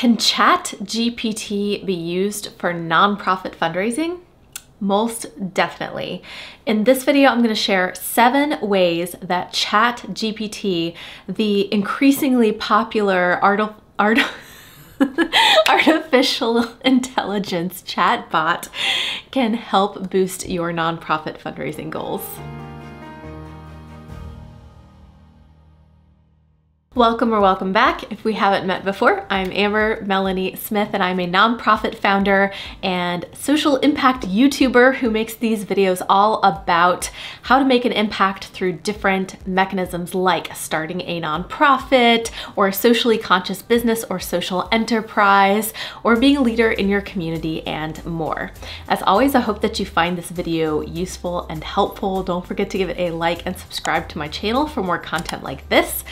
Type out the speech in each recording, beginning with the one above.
Can ChatGPT be used for nonprofit fundraising? Most definitely. In this video, I'm going to share 7 ways that ChatGPT, the increasingly popular artificial intelligence chatbot, can help boost your nonprofit fundraising goals. Welcome or welcome back. If we haven't met before, I'm Amber Melanie Smith, and I'm a nonprofit founder and social impact YouTuber who makes these videos all about how to make an impact through different mechanisms like starting a nonprofit or a socially conscious business or social enterprise or being a leader in your community and more. As always, I hope that you find this video useful and helpful. Don't forget to give it a like and subscribe to my channel for more content like this.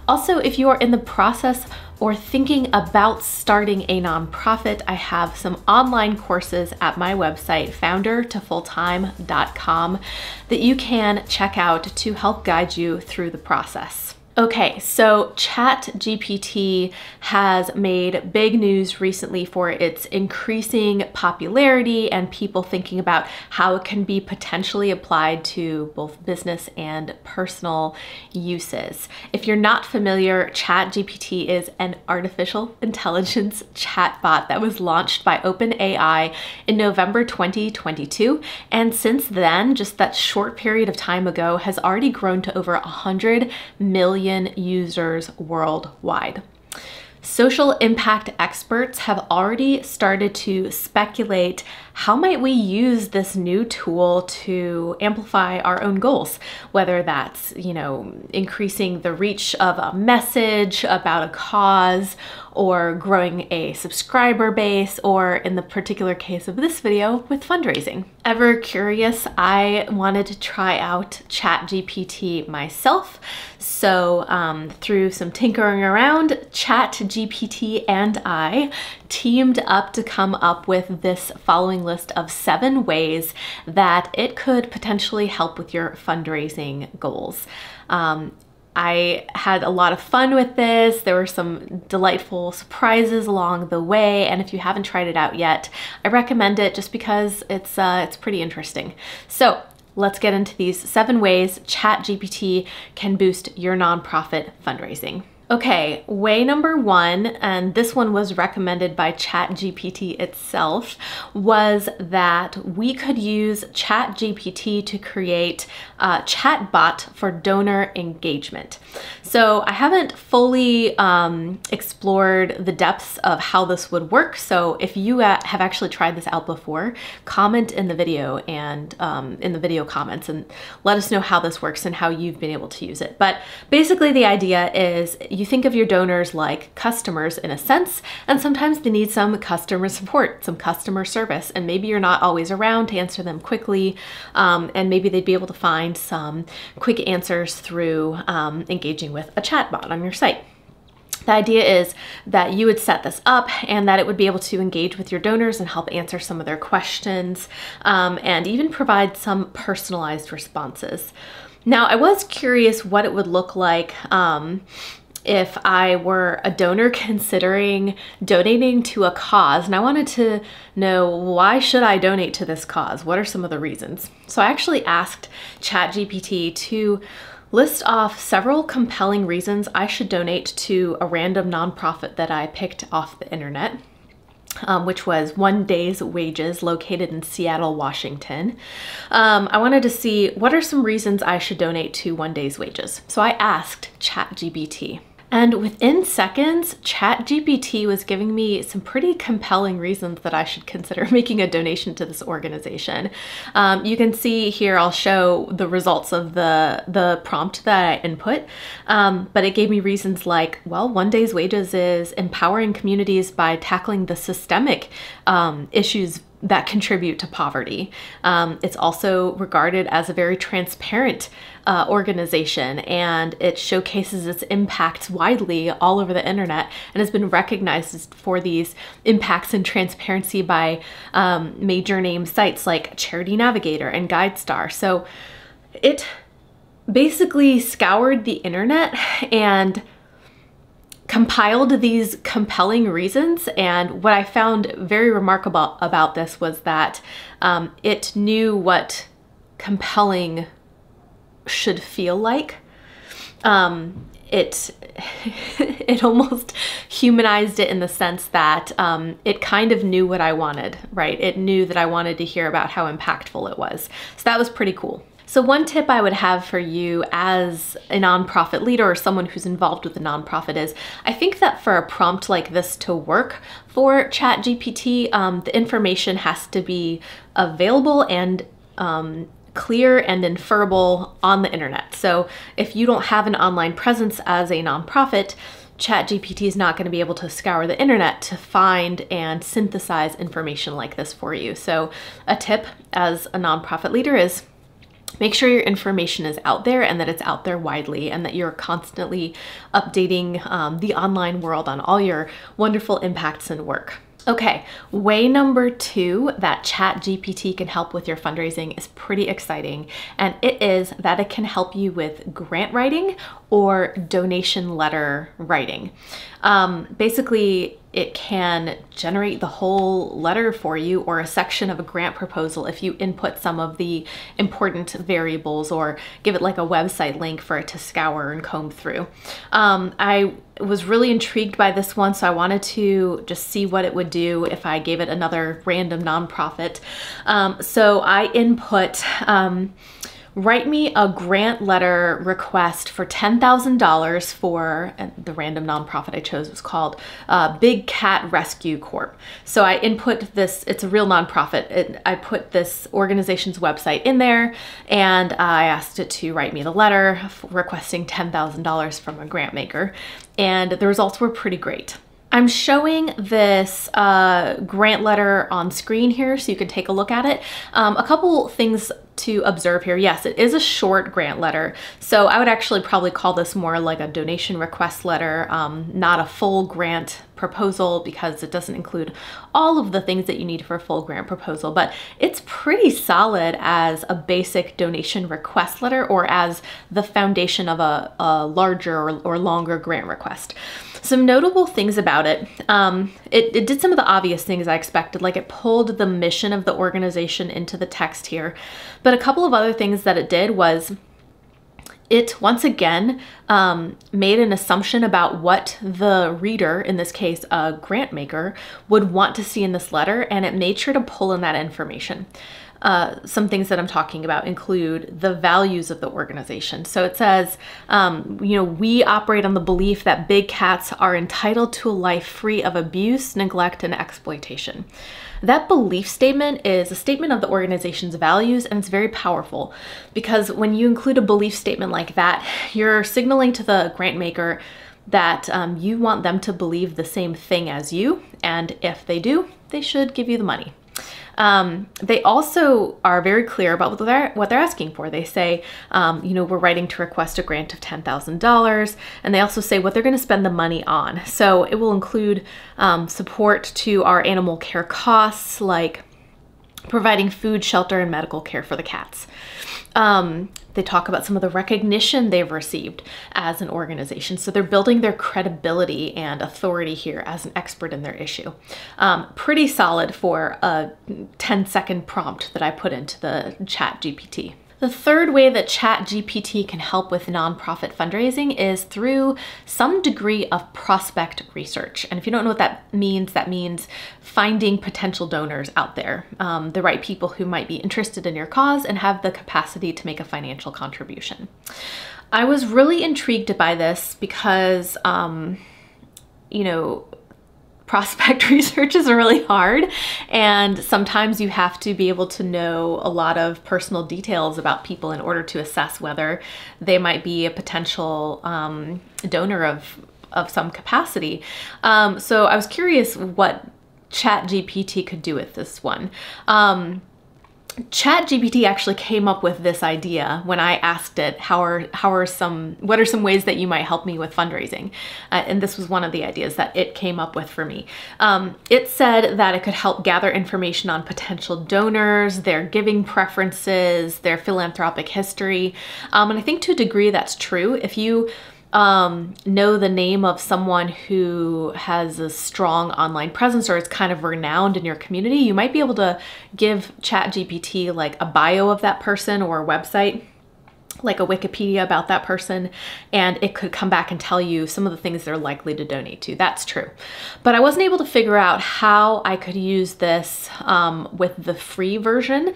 Also, if you are in the process or thinking about starting a nonprofit, I have some online courses at my website, foundertofulltime.com, that you can check out to help guide you through the process. Okay, so ChatGPT has made big news recently for its increasing popularity and people thinking about how it can be potentially applied to both business and personal uses. If you're not familiar, ChatGPT is an artificial intelligence chatbot that was launched by OpenAI in November 2022. And since then, just that short period of time ago, has already grown to over 100 million users worldwide. Social impact experts have already started to speculate how might we use this new tool to amplify our own goals, whether that's, increasing the reach of a message about a cause or growing a subscriber base, or in the particular case of this video, with fundraising. Ever curious, I wanted to try out ChatGPT myself. So through some tinkering around, ChatGPT and I teamed up to come up with this following list of 7 ways that it could potentially help with your fundraising goals. I had a lot of fun with this. There were some delightful surprises along the way, and if you haven't tried it out yet, I recommend it just because it's pretty interesting. So let's get into these 7 ways ChatGPT can boost your nonprofit fundraising. Okay, way number 1, and this one was recommended by ChatGPT itself, was that we could use ChatGPT to create a chatbot for donor engagement. So I haven't fully explored the depths of how this would work. So if you have actually tried this out before, comment in the video and in the video comments and let us know how this works and how you've been able to use it. But basically the idea is you think of your donors like customers in a sense, and sometimes they need some customer support, some customer service, and maybe you're not always around to answer them quickly, and maybe they'd be able to find some quick answers through engaging with a chatbot on your site. The idea is that you would set this up and that it would be able to engage with your donors and help answer some of their questions, and even provide some personalized responses. Now, I was curious what it would look like if I were a donor considering donating to a cause, and I wanted to know, why should I donate to this cause? What are some of the reasons? So I actually asked ChatGPT to list off several compelling reasons I should donate to a random nonprofit that I picked off the internet, which was One Day's Wages, located in Seattle, Washington. I wanted to see what are some reasons I should donate to One Day's Wages. So I asked ChatGPT. And within seconds, ChatGPT was giving me some pretty compelling reasons that I should consider making a donation to this organization. You can see here, I'll show the results of the prompt that I input, but it gave me reasons like, well, One Day's Wages is empowering communities by tackling the systemic issues that contribute to poverty. It's also regarded as a very transparent organization, and it showcases its impacts widely all over the internet and has been recognized for these impacts and transparency by major name sites like Charity Navigator and GuideStar. So it basically scoured the internet and compiled these compelling reasons, and what I found very remarkable about this was that it knew what compelling should feel like. It almost humanized it in the sense that it kind of knew what I wanted, right? It knew that I wanted to hear about how impactful it was. So that was pretty cool. So one tip I would have for you as a nonprofit leader or someone who's involved with a nonprofit is, I think that for a prompt like this to work for ChatGPT, the information has to be available and clear and inferable on the internet. So if you don't have an online presence as a nonprofit, ChatGPT is not going to be able to scour the internet to find and synthesize information like this for you. So a tip as a nonprofit leader is make sure your information is out there and that it's out there widely, and that you're constantly updating the online world on all your wonderful impacts and work. Okay, way number 2 that ChatGPT can help with your fundraising is pretty exciting, and it is that it can help you with grant writing or donation letter writing. Basically, it can generate the whole letter for you or a section of a grant proposal if you input some of the important variables or give it like a website link for it to scour and comb through. I was really intrigued by this one, so I wanted to just see what it would do if I gave it another random nonprofit. So I input, write me a grant letter request for $10,000 for, and the random nonprofit I chose was called Big Cat Rescue Corp. So I input this, it's a real nonprofit. I put this organization's website in there, and I asked it to write me the letter requesting $10,000 from a grant maker, and the results were pretty great. I'm showing this grant letter on screen here so you can take a look at it. A couple things to observe here. Yes, it is a short grant letter. So I would actually probably call this more like a donation request letter, not a full grant proposal, because it doesn't include all of the things that you need for a full grant proposal, but it's pretty solid as a basic donation request letter or as the foundation of a larger or longer grant request. Some notable things about it, it did some of the obvious things I expected, like it pulled the mission of the organization into the text here, but a couple of other things that it did was it once again made an assumption about what the reader, in this case a grant maker, would want to see in this letter, and it made sure to pull in that information. Some things that I'm talking about include the values of the organization. So it says, we operate on the belief that big cats are entitled to a life free of abuse, neglect, and exploitation. That belief statement is a statement of the organization's values, and it's very powerful because when you include a belief statement like that, you're signaling to the grant maker that you want them to believe the same thing as you, and if they do, they should give you the money. They also are very clear about what they're asking for. They say, we're writing to request a grant of $10,000, and they also say what they're going to spend the money on. So it will include support to our animal care costs, like providing food, shelter, and medical care for the cats. They talk about some of the recognition they've received as an organization. So they're building their credibility and authority here as an expert in their issue. Pretty solid for a 10-second prompt that I put into the ChatGPT. The third way that ChatGPT can help with nonprofit fundraising is through some degree of prospect research. And if you don't know what that means finding potential donors out there, the right people who might be interested in your cause and have the capacity to make a financial contribution. I was really intrigued by this because, prospect research is really hard, and sometimes you have to be able to know a lot of personal details about people in order to assess whether they might be a potential donor of some capacity. So I was curious what ChatGPT could do with this one. ChatGPT actually came up with this idea when I asked it, what are some ways that you might help me with fundraising? And this was one of the ideas that it came up with for me. It said that it could help gather information on potential donors, their giving preferences, their philanthropic history. And I think to a degree that's true. If you know the name of someone who has a strong online presence or is kind of renowned in your community, you might be able to give ChatGPT like a bio of that person or a website, like a Wikipedia about that person, and it could come back and tell you some of the things they're likely to donate to. That's true. But I wasn't able to figure out how I could use this with the free version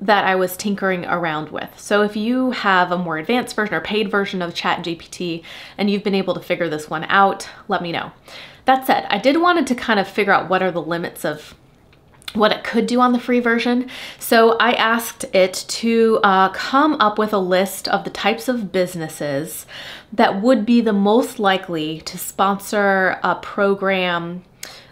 that I was tinkering around with. So if you have a more advanced version or paid version of ChatGPT and you've been able to figure this one out, let me know. That said, I did wanted to kind of figure out what are the limits of what it could do on the free version. So I asked it to come up with a list of the types of businesses that would be the most likely to sponsor a program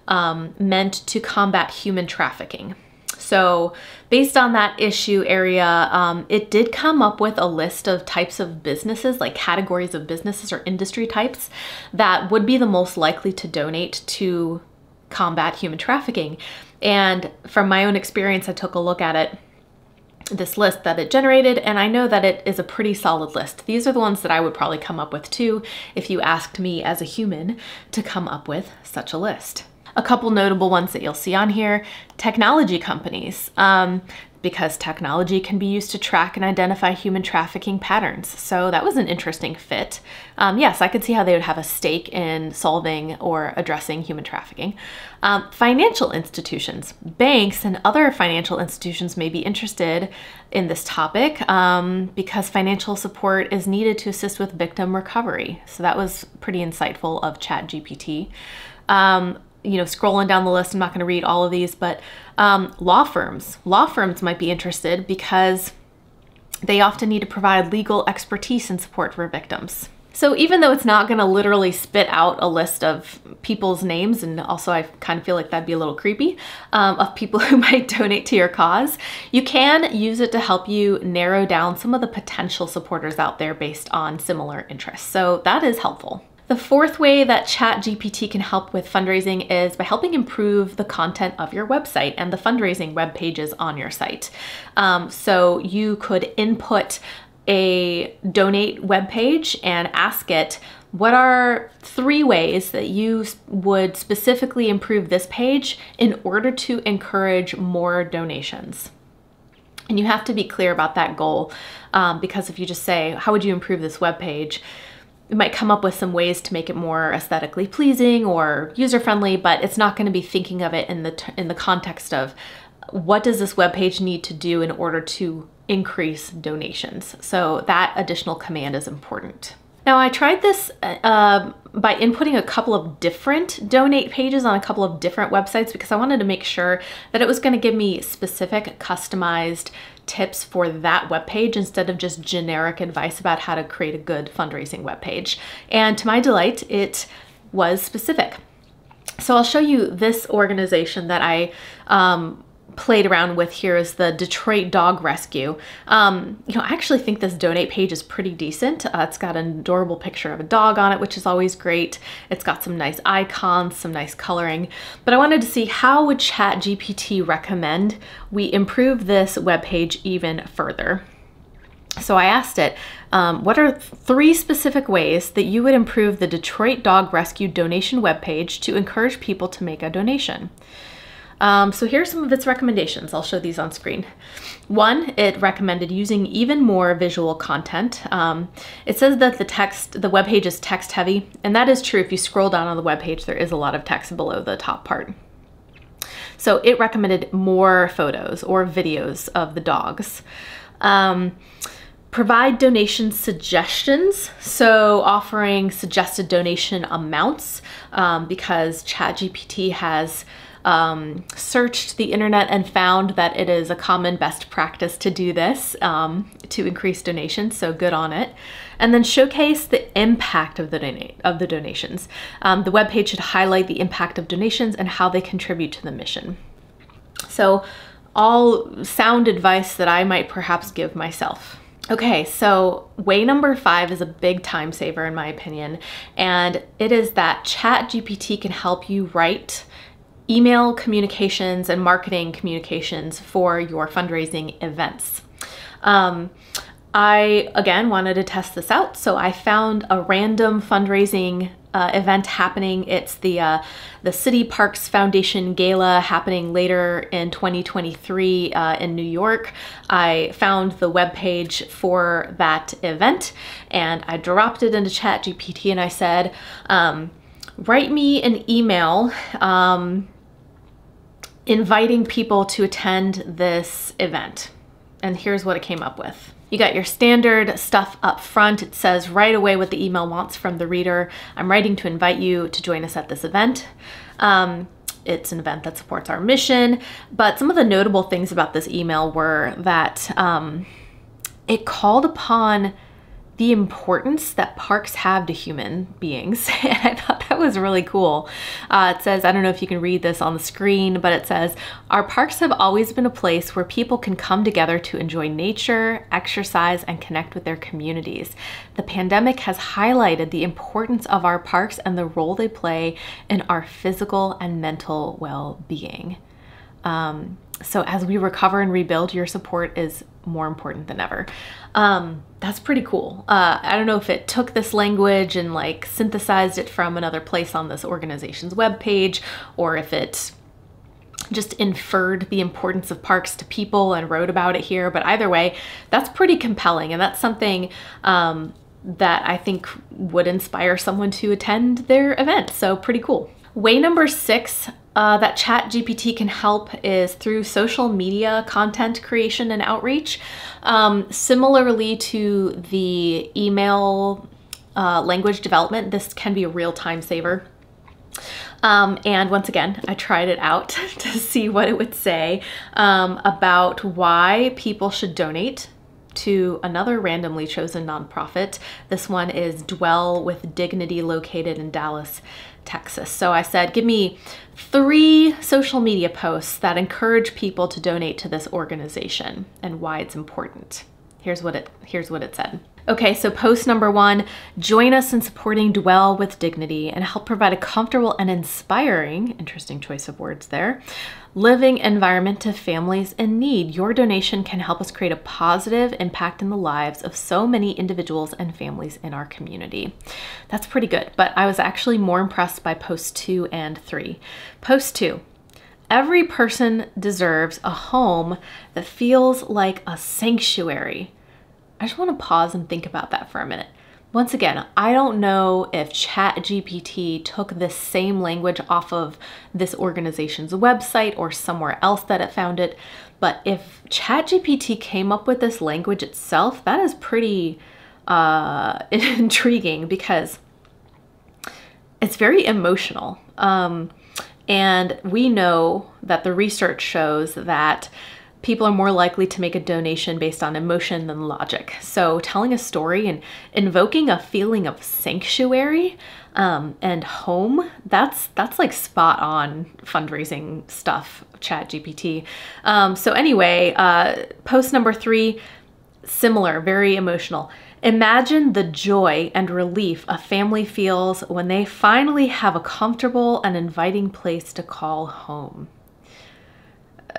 meant to combat human trafficking. So based on that issue area, it did come up with a list of types of businesses, like categories of businesses or industry types that would be the most likely to donate to combat human trafficking. And from my own experience, I took a look at it, this list that it generated, and I know that it is a pretty solid list. These are the ones that I would probably come up with too if you asked me as a human to come up with such a list. A couple notable ones that you'll see on here: technology companies, because technology can be used to track and identify human trafficking patterns. So that was an interesting fit. Yes, I could see how they would have a stake in solving or addressing human trafficking. Financial institutions, banks and other financial institutions may be interested in this topic because financial support is needed to assist with victim recovery. So that was pretty insightful of ChatGPT. You know, scrolling down the list, I'm not going to read all of these, but law firms might be interested because they often need to provide legal expertise and support for victims. So even though it's not going to literally spit out a list of people's names, and also I kind of feel like that'd be a little creepy, of people who might donate to your cause, you can use it to help you narrow down some of the potential supporters out there based on similar interests. So that is helpful. The fourth way that ChatGPT can help with fundraising is by helping improve the content of your website and the fundraising web pages on your site. So you could input a donate web page and ask it, what are 3 ways that you would specifically improve this page in order to encourage more donations? And you have to be clear about that goal, because if you just say, how would you improve this web page? It might come up with some ways to make it more aesthetically pleasing or user-friendly, but it's not going to be thinking of it in the context of what does this web page need to do in order to increase donations. So that additional command is important. Now I tried this by inputting a couple of different donate pages on a couple of different websites because I wanted to make sure that it was going to give me specific customized tips for that webpage instead of just generic advice about how to create a good fundraising webpage. And to my delight, it was specific. So I'll show you this organization that I played around with here is the Detroit Dog Rescue. I actually think this donate page is pretty decent. It's got an adorable picture of a dog on it, which is always great. It's got some nice icons, some nice coloring, but I wanted to see how would ChatGPT recommend we improve this web page even further. So I asked it, what are 3 specific ways that you would improve the Detroit Dog Rescue donation webpage to encourage people to make a donation? So here's some of its recommendations. I'll show these on screen. 1, it recommended using even more visual content. It says that the web page is text heavy, and that is true. If you scroll down on the web page, there is a lot of text below the top part. So it recommended more photos or videos of the dogs. Provide donation suggestions, so offering suggested donation amounts, because ChatGPT has searched the internet and found that it is a common best practice to do this to increase donations, so good on it. And then showcase the impact of the donations. The webpage should highlight the impact of donations and how they contribute to the mission. So all sound advice that I might perhaps give myself. Okay, so way number 5 is a big time saver in my opinion, and it is that ChatGPT can help you write email communications and marketing communications for your fundraising events. I, again, wanted to test this out, so I found a random fundraising event happening. It's the City Parks Foundation Gala happening later in 2023 in New York. I found the webpage for that event and I dropped it into ChatGPT and I said, write me an email inviting people to attend this event. And here's what it came up with. You got your standard stuff up front. It says right away what the email wants from the reader. I'm writing to invite you to join us at this event. It's an event that supports our mission, but some of the notable things about this email were that it called upon the importance that parks have to human beings. And I thought that was really cool. It says, I don't know if you can read this on the screen, but it says, our parks have always been a place where people can come together to enjoy nature, exercise, and connect with their communities. The pandemic has highlighted the importance of our parks and the role they play in our physical and mental well-being. So as we recover and rebuild, your support is more important than ever. That's pretty cool. I don't know if it took this language and like synthesized it from another place on this organization's webpage, or if it just inferred the importance of parks to people and wrote about it here. But either way, that's pretty compelling. And that's something that I think would inspire someone to attend their event. So pretty cool. Way number 6 that ChatGPT can help is through social media content creation and outreach. Similarly to the email language development, this can be a real time saver. And once again, I tried it out to see what it would say about why people should donate to another randomly chosen nonprofit. This one is Dwell with Dignity, located in Dallas, Texas. So I said, give me 3 social media posts that encourage people to donate to this organization and why it's important. Here's what it said. Okay, so post number 1, join us in supporting Dwell with Dignity and help provide a comfortable and inspiring, interesting choice of words there, living environment to families in need. Your donation can help us create a positive impact in the lives of so many individuals and families in our community. That's pretty good, but I was actually more impressed by post 2 and 3. Post 2. Every person deserves a home that feels like a sanctuary. I just want to pause and think about that for a minute. Once again, I don't know if ChatGPT took this same language off of this organization's website or somewhere else that it found it, but if ChatGPT came up with this language itself, that is pretty intriguing because it's very emotional. And we know that the research shows that people are more likely to make a donation based on emotion than logic. So telling a story and invoking a feeling of sanctuary and home, that's like spot on fundraising stuff, ChatGPT. So anyway, post number 3, similar, very emotional. Imagine the joy and relief a family feels when they finally have a comfortable and inviting place to call home.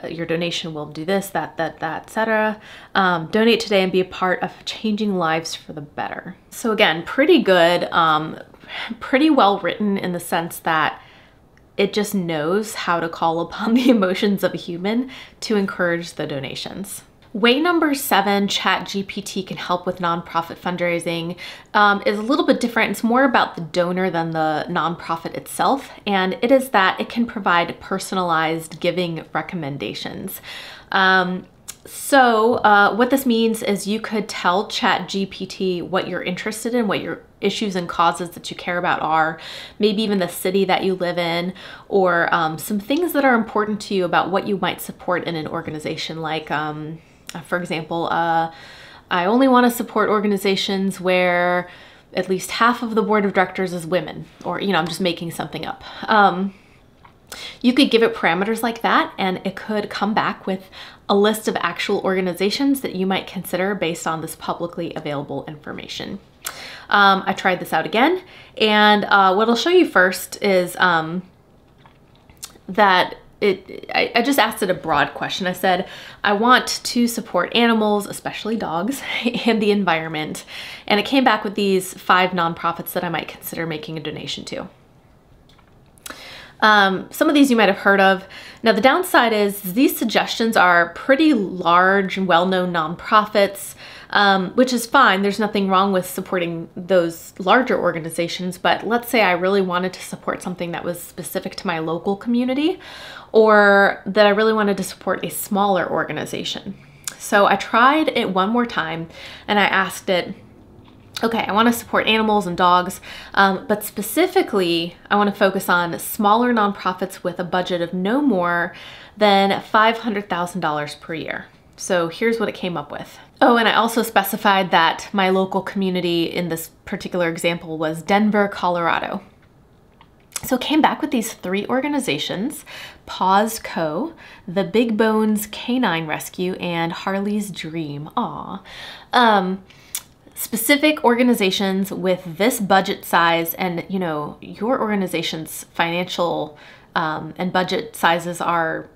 Your donation will do this, that, etc. Donate today and be a part of changing lives for the better. So again, pretty good, pretty well written in the sense that it just knows how to call upon the emotions of a human to encourage the donations. Way number 7, ChatGPT can help with nonprofit fundraising, is a little bit different. It's more about the donor than the nonprofit itself, and it is that it can provide personalized giving recommendations. So what this means is you could tell ChatGPT what you're interested in, what your issues and causes that you care about are, maybe even the city that you live in, or some things that are important to you about what you might support in an organization. Like, for example, I only want to support organizations where at least half of the board of directors is women, or, I'm just making something up. You could give it parameters like that, and it could come back with a list of actual organizations that you might consider based on this publicly available information. I tried this out again, and what I'll show you first is that I just asked it a broad question. I said, I want to support animals, especially dogs, and the environment. And it came back with these 5 nonprofits that I might consider making a donation to. Some of these you might have heard of. Now, the downside is these suggestions are pretty large and well-known nonprofits, which is fine. There's nothing wrong with supporting those larger organizations, but let's say I really wanted to support something that was specific to my local community, or that I really wanted to support a smaller organization. So I tried it one more time and I asked it, okay, I want to support animals and dogs, but specifically, I want to focus on smaller nonprofits with a budget of no more than $500,000 per year. So here's what it came up with. Oh, and I also specified that my local community in this particular example was Denver, Colorado. So it came back with these 3 organizations: Paws Co., the Big Bones Canine Rescue, and Harley's Dream. Aw. Specific organizations with this budget size, and you know, your organization's financial and budget sizes are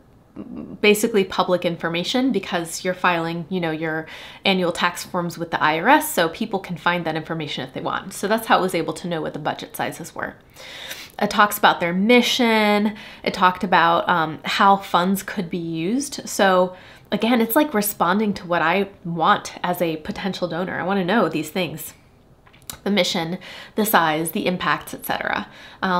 basically public information because you're filing, you know, your annual tax forms with the IRS, so people can find that information if they want. So that's how it was able to know what the budget sizes were. It talks about their mission. It talked about how funds could be used. So again, it's like responding to what I want as a potential donor. I want to know these things: the mission, the size, the impacts, etc.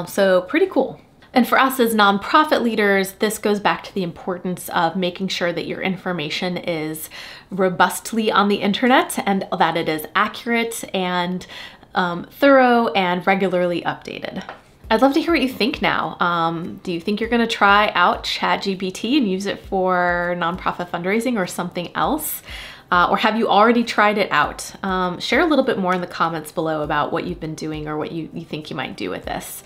So pretty cool. And for us as nonprofit leaders, this goes back to the importance of making sure that your information is robustly on the internet and that it is accurate and thorough and regularly updated. I'd love to hear what you think now. Do you think you're gonna try out ChatGPT and use it for nonprofit fundraising or something else? Or have you already tried it out? Share a little bit more in the comments below about what you've been doing or what you think you might do with this.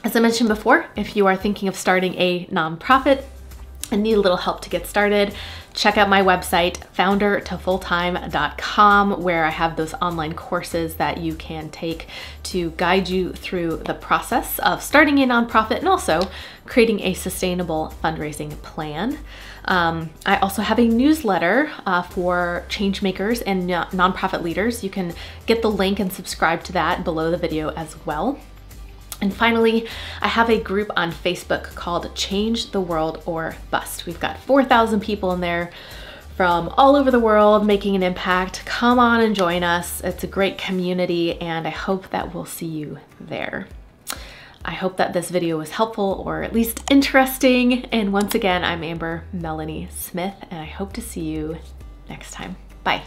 As I mentioned before, if you are thinking of starting a nonprofit and need a little help to get started, check out my website, foundertofulltime.com, where I have those online courses that you can take to guide you through the process of starting a nonprofit and also creating a sustainable fundraising plan. I also have a newsletter for changemakers and nonprofit leaders. You can get the link and subscribe to that below the video as well. And finally, I have a group on Facebook called Change the World or Bust. We've got 4,000 people in there from all over the world making an impact. Come on and join us. It's a great community and I hope that we'll see you there. I hope that this video was helpful or at least interesting. And once again, I'm Amber Melanie Smith and I hope to see you next time. Bye.